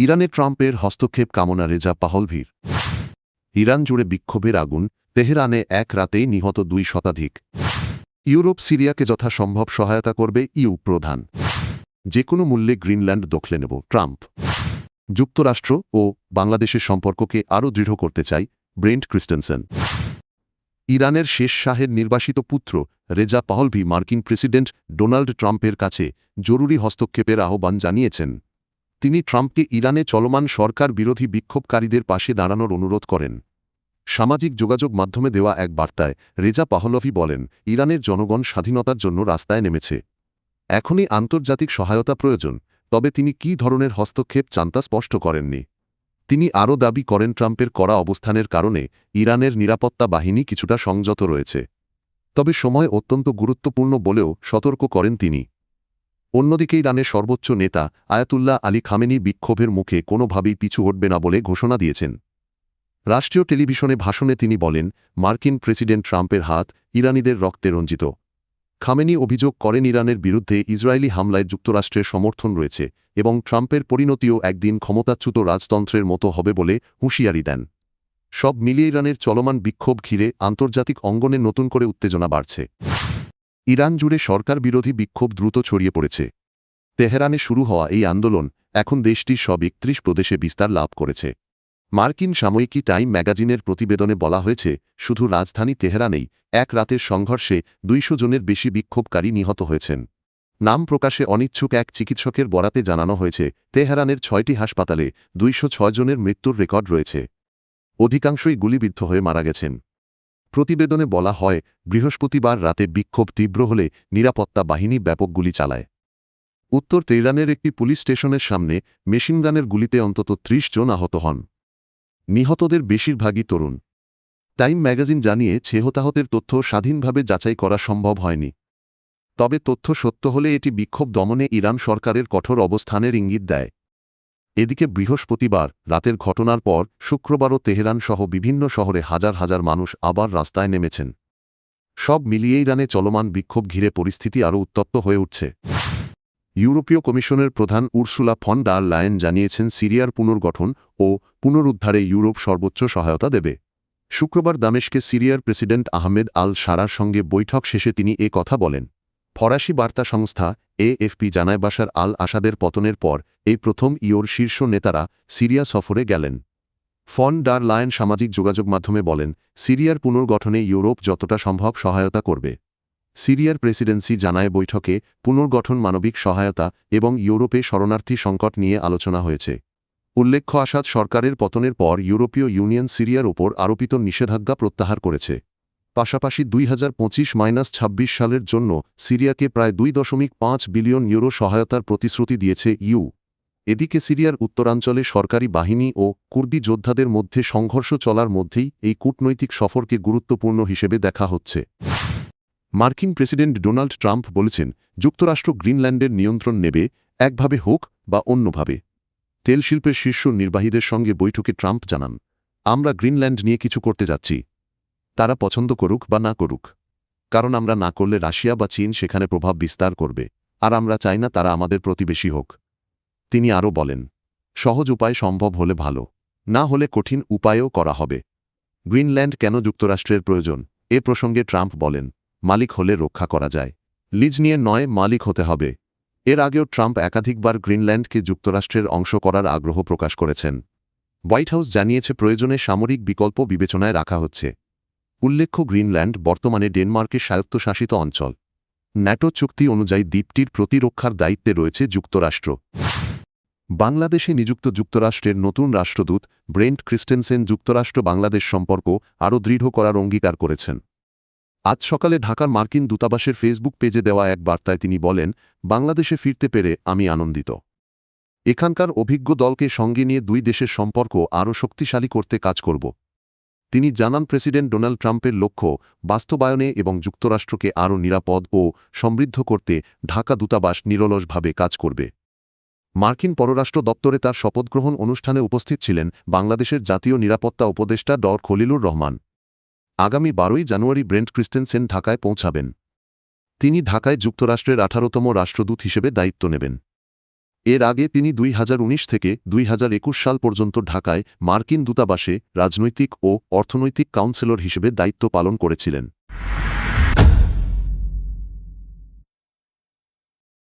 ইরানে ট্রাম্পের হস্তক্ষেপ কামনা রেজা পাহলভির। ইরান জুড়ে বিক্ষোভের আগুন, তেহরানে এক রাতেই নিহত 2 শতাধিক। ইউরোপ সিরিয়াকে যথাসম্ভব সহায়তা করবে ইউ প্রধান। যে কোনো মূল্যে গ্রিনল্যান্ড দখলে নেব ট্রাম্প। যুক্তরাষ্ট্র ও বাংলাদেশের সম্পর্ককে আরও দৃঢ় করতে চাই ব্রেন্ট ক্রিস্টেনসেন। ইরানের শেষ শাহের নির্বাসিত পুত্র রেজা পাহলভি মার্কিন প্রেসিডেন্ট ডোনাল্ড ট্রাম্পের কাছে জরুরি হস্তক্ষেপের আহ্বান জানিয়েছেন। তিনি ট্রাম্পকে ইরানে চলমান সরকার বিরোধী বিক্ষোভকারীদের পাশে দাঁড়ানোর অনুরোধ করেন। সামাজিক যোগাযোগ মাধ্যমে দেওয়া এক বার্তায় রেজা পাহলভি বলেন, ইরানের জনগণ স্বাধীনতার জন্য রাস্তায় নেমেছে। এখনই আন্তর্জাতিক সহায়তা প্রয়োজন, তবে তিনি কী ধরনের হস্তক্ষেপ চান তা স্পষ্ট করেননি। তিনি আরও দাবি করেন ট্রাম্পের কড়া অবস্থানের কারণে ইরানের নিরাপত্তা বাহিনী কিছুটা সংযত রয়েছে, তবে সময় অত্যন্ত গুরুত্বপূর্ণ বলেও সতর্ক করেন তিনি। অন্যদিকে ইরানের সর্বোচ্চ নেতা আয়াতুল্লাহ আলী খামেনি বিক্ষোভের মুখে কোনোভাবেই পিছু হটবে না বলে ঘোষণা দিয়েছেন। রাষ্ট্রীয় টেলিভিশনে ভাষণে তিনি বলেন, মার্কিন প্রেসিডেন্ট ট্রাম্পের হাত ইরানিদের রক্তে রঞ্জিত। খামেনি অভিযোগ করেন ইরানের বিরুদ্ধে ইসরায়েলি হামলায় যুক্তরাষ্ট্রের সমর্থন রয়েছে এবং ট্রাম্পের পরিণতিও একদিন ক্ষমতাচ্যুত রাজতন্ত্রের মতো হবে বলে হুঁশিয়ারি দেন। সব মিলিয়ে ইরানের চলমান বিক্ষোভ ঘিরে আন্তর্জাতিক অঙ্গনে নতুন করে উত্তেজনা বাড়ছে। ইরান জুড়ে সরকার বিরোধী বিক্ষোভ দ্রুত ছড়িয়ে পড়েছে। তেহরানে শুরু হওয়া এই আন্দোলন এখন দেশটির সব 31 প্রদেশে বিস্তার লাভ করেছে। মার্কিন সাময়িকী টাইম ম্যাগাজিনের প্রতিবেদনে বলা হয়েছে, শুধু রাজধানী তেহরানেই এক রাতের সংঘর্ষে 200 জনের বেশি বিক্ষোভকারী নিহত হয়েছেন। নাম প্রকাশে অনিচ্ছুক এক চিকিৎসকের বরাতে জানানো হয়েছে, তেহরানের 6টি হাসপাতালে 206 জনের মৃত্যুর রেকর্ড রয়েছে। অধিকাংশই গুলিবিদ্ধ হয়ে মারা গেছেন। প্রতিবেদনে বলা হয়, বৃহস্পতিবার রাতে বিক্ষোভ তীব্র হলে নিরাপত্তা বাহিনী ব্যাপক গুলি চালায়। উত্তর তেহরানের একটি পুলিশ স্টেশনের সামনে মেশিনগানের গুলিতে অন্তত 30 জন আহত হন। নিহতদের বেশিরভাগই তরুণ। টাইম ম্যাগাজিন জানিয়েছে, হতাহতের তথ্য স্বাধীনভাবে যাচাই করা সম্ভব হয়নি, তবে তথ্য সত্য হলে এটি বিক্ষোভ দমনে ইরান সরকারের কঠোর অবস্থানের ইঙ্গিত দেয়। এদিকে বৃহস্পতিবার রাতের ঘটনার পর শুক্রবারও তেহরান সহ বিভিন্ন শহরে হাজার হাজার মানুষ আবার রাস্তায় নেমেছেন। সব মিলিয়ে ইরানে চলমান বিক্ষোভ ঘিরে পরিস্থিতি আরও উত্তপ্ত হয়ে উঠছে। ইউরোপীয় কমিশনের প্রধান উর্সুলা ফন ডার লায়েন জানিয়েছেন, সিরিয়ার পুনর্গঠন ও পুনরুদ্ধারে ইউরোপ সর্বোচ্চ সহায়তা দেবে। শুক্রবার দামেস্কে সিরিয়ার প্রেসিডেন্ট আহমেদ আল সারার সঙ্গে বৈঠক শেষে তিনি এ কথা বলেন। ফরাসি বার্তা সংস্থা এএফপি জানায়, বাশার আল আসাদের পতনের পর এই প্রথম ইউর শীর্ষ নেতারা সিরিয়া সফরে গেলেন। ফন ডার লায়েন সামাজিক যোগাযোগ মাধ্যমে বলেন, সিরিয়ার পুনর্গঠনে ইউরোপ যতটা সম্ভব সহায়তা করবে। সিরিয়ার প্রেসিডেন্সি জানায়, বৈঠকে পুনর্গঠন, মানবিক সহায়তা এবং ইউরোপে শরণার্থী সংকট নিয়ে আলোচনা হয়েছে। উল্লেখ্য, আসাদ সরকারের পতনের পর ইউরোপীয় ইউনিয়ন সিরিয়ার ওপর আরোপিত নিষেধাজ্ঞা প্রত্যাহার করেছে। পাশাপাশি 2025-26 সালের জন্য সিরিয়াকে প্রায় 2.5 বিলিয়ন ইউরো সহায়তার প্রতিশ্রুতি দিয়েছে ইউ। এদিকে সিরিয়ার উত্তরাঞ্চলে সরকারি বাহিনী ও কুর্দি যোদ্ধাদের মধ্যে সংঘর্ষ চলার মধ্যেই এই কূটনৈতিক সফরকে গুরুত্বপূর্ণ হিসেবে দেখা হচ্ছে। মার্কিন প্রেসিডেন্ট ডোনাল্ড ট্রাম্প বলেছেন, যুক্তরাষ্ট্র গ্রিনল্যান্ডের নিয়ন্ত্রণ নেবে, একভাবে হোক বা অন্যভাবে। তেল শিল্পের শীর্ষ নির্বাহীদের সঙ্গে বৈঠকে ট্রাম্প জানান, আমরা গ্রিনল্যান্ড নিয়ে কিছু করতে যাচ্ছি, তারা পছন্দ করুক বা না করুক, কারণ আমরা না করলে রাশিয়া বা চীন সেখানে প্রভাব বিস্তার করবে, আর আমরা চাই না তারা আমাদের প্রতিবেশী হোক। তিনি আরও বলেন, সহজ উপায় সম্ভব হলে ভালো, না হলে কঠিন উপায়ও করা হবে। গ্রিনল্যান্ড কেন যুক্তরাষ্ট্রের প্রয়োজন এ প্রসঙ্গে ট্রাম্প বলেন, মালিক হলে রক্ষা করা যায়, লিজ নিয়ে নয়, মালিক হতে হবে। এর আগেও ট্রাম্প একাধিকবার গ্রিনল্যান্ডকে যুক্তরাষ্ট্রের অংশ করার আগ্রহ প্রকাশ করেছেন। হোয়াইট হাউস জানিয়েছে, প্রয়োজনে সামরিক বিকল্প বিবেচনায় রাখা হচ্ছে। উল্লেখ্য, গ্রিনল্যান্ড বর্তমানে ডেনমার্কের স্বায়ত্তশাসিত অঞ্চল। ন্যাটো চুক্তি অনুযায়ী দ্বীপটির প্রতিরক্ষার দায়িত্বে রয়েছে যুক্তরাষ্ট্র। বাংলাদেশে নিযুক্ত যুক্তরাষ্ট্রের নতুন রাষ্ট্রদূত ব্রেন্ট ক্রিস্টেনসেন যুক্তরাষ্ট্র বাংলাদেশ সম্পর্ক আরও দৃঢ় করার অঙ্গীকার করেছেন। আজ সকালে ঢাকার মার্কিন দূতাবাসের ফেসবুক পেজে দেওয়া এক বার্তায় তিনি বলেন, বাংলাদেশে ফিরতে পেরে আমি আনন্দিত। এখানকার অভিজ্ঞ দলকে সঙ্গে নিয়ে দুই দেশের সম্পর্ক আরও শক্তিশালী করতে কাজ করব। তিনি জানান, প্রেসিডেন্ট ডোনাল্ড ট্রাম্পের লক্ষ্য বাস্তবায়নে এবং যুক্তরাষ্ট্রকে আরও নিরাপদ ও সমৃদ্ধ করতে ঢাকা দূতাবাস নিরলসভাবে কাজ করবে। মার্কিন পররাষ্ট্র দপ্তরে তার শপথগ্রহণ অনুষ্ঠানে উপস্থিত ছিলেন বাংলাদেশের জাতীয় নিরাপত্তা উপদেষ্টা ড খলিলুর রহমান। আগামী 12 জানুয়ারি ব্রেন্ট ক্রিস্টেনসেন ঢাকায় পৌঁছাবেন। তিনি ঢাকায় যুক্তরাষ্ট্রের 18তম রাষ্ট্রদূত হিসেবে দায়িত্ব নেবেন। এর আগে তিনি 2019 থেকে 2021 সাল পর্যন্ত ঢাকায় মার্কিন দূতাবাসে রাজনৈতিক ও অর্থনৈতিক কাউন্সিলর হিসেবে দায়িত্ব পালন করেছিলেন।